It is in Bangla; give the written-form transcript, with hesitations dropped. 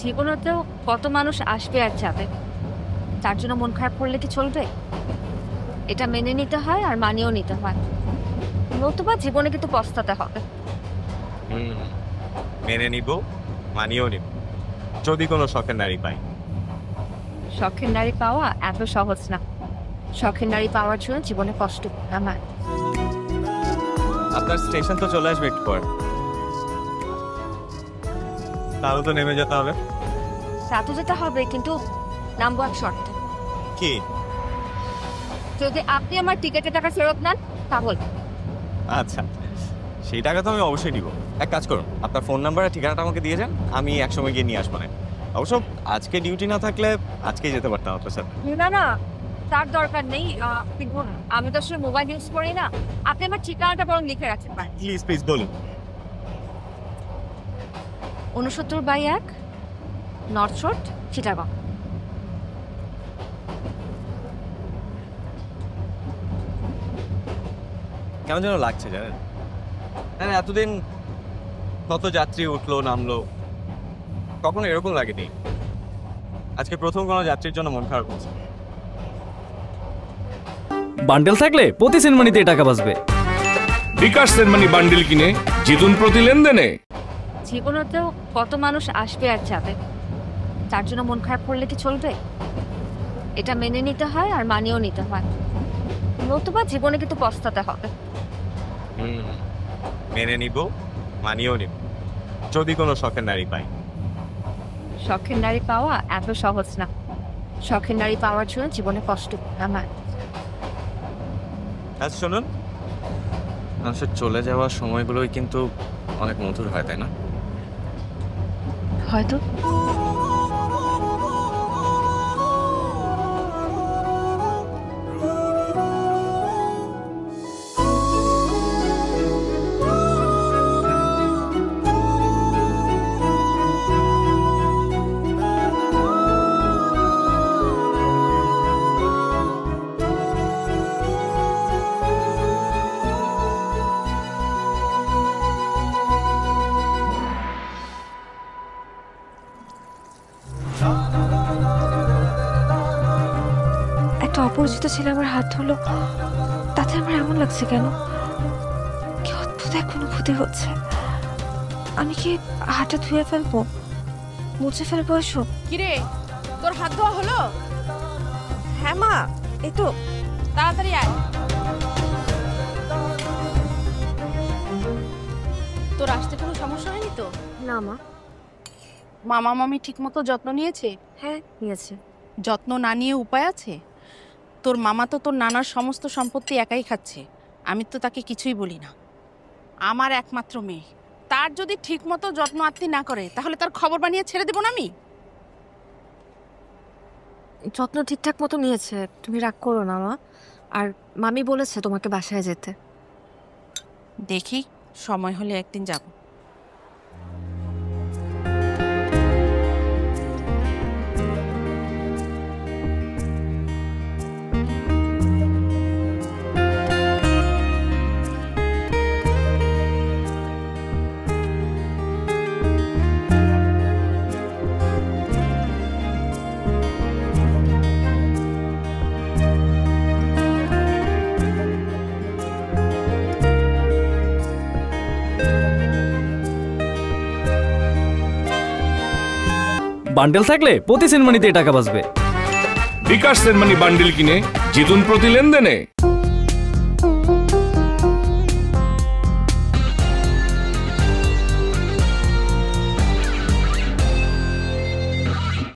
জীবনেতেও কত মানুষ আসবে আর যাবে, তার জন্য মন খারাপ করলে কি চলবে? এটা মেনে নিতে হয় আর মানিয়েও নিতে হয়, নতুবা জীবনে কিন্তু পস্তাতে হবে। মেনে নিব, মানিয়েও নিব, যদি কোনো শখের নারী পাই। শখের নারী পাওয়া এত সহজ না। শখের নারী পাওয়ার জন্য জীবনে কষ্ট আমার। আপনার স্টেশন তো চলে আসবে একটু পর, তাহলে তো নেমে যেতে হবে। তা তো যেতে হবে, কিন্তু নামবো এক শর্তে। কি? যদি আপনি আমার টিকেটের টাকা ফেরত নেন তাহলে। আচ্ছা, সেই টাকা তো আমি অবশ্যই দিব। এক কাজ করুন, আপনার ফোন নাম্বার আর ঠিকানাটা আমাকে দিয়ে যান, আমি একসময় গিয়ে নিয়ে আসবো। না অবশ্য আজকে ডিউটি না থাকলে আজকেই যেতে পারতাম আপনার সাথে। না না, তার দরকার নেই। দেখুন, আমি তো আসলে মোবাইল ইউজ করি না। আপনি আমার ঠিকানাটা বরং লিখে রাখতে পারেন। প্লিজ প্লিজ বলুন। 69/1 নর্থ রোড, চিটাগং। কেমন যেন লাগছে জানেন, হ্যাঁ এতদিন কত যাত্রী উঠলো নামলো, কখনো এরকম লাগেনি। আজকে প্রথম কোনো যাত্রীর জন্য মন খারাপ হচ্ছে। বান্ডেল থাকলে প্রতি সেনমানিতে টাকা বাঁচবে। বিকাশ সেনমানি বান্ডেল কিনে জিতুন প্রতি লেনদেনে। জীবনেতেও কত মানুষ আসবে আর যাবে, তার জন্য মন খারাপ করলে কি চলবে? এটা মেনে নিতে হয় আর মানিয়েও নিতে হয়, নতুবা জীবনে কিন্তু পস্তাতে হবে। মেনে নিব, মানিয়েও নিব, যদি কোনো শখের নারী পাই। শখের নারী পাওয়া এত সহজ না। শখের নারী পাওয়ার জন্য জীবনে কষ্ট আমার। আচ্ছা শুনুন, মানুষের চলে যাওয়ার সময়গুলোই কিন্তু অনেক মধুর হয়, তাই না? হয়তো। একটা অপরিচিত ছেলে আমার হাত ধরলো, তাতে আমার এমন লাগছে কেন? কি অদ্ভুত এক অনুভূতি হচ্ছে। আমি কি হাতটা ধুয়ে ফেলবো, মুছে ফেলবো এসব? কিরে, তোর হাত ধোয়া হলো? হ্যাঁ মা, এই তো। তাড়াতাড়ি আয়। তোর আসতে কোনো সমস্যা হয়নি তো? না মা। মামা মামি ঠিকমতো যত্ন নিয়েছে? হ্যাঁ নিয়েছে। যত্ন না নিয়ে উপায় আছে? তোর মামা তো তোর নানার সমস্ত সম্পত্তি একাই খাচ্ছে, আমি তো তাকে কিছুই বলি না। আমার একমাত্র মেয়ে, তার যদি ঠিকমতো যত্ন আত্তি না করে তাহলে তার খবর বানিয়ে ছেড়ে দেবো না আমি? যত্ন ঠিকঠাক মতো নিয়েছে, তুমি রাগ করো না মা। আর মামি বলেছে তোমাকে বাসায় যেতে। দেখি সময় হলে একদিন যাব। বান্ডেল থাকলে প্রতি সেনমানিতে টাকা বাঁচবে। বিকাশ সেনমানি বান্ডেল কিনে জিতুন প্রতি লেনদেনে।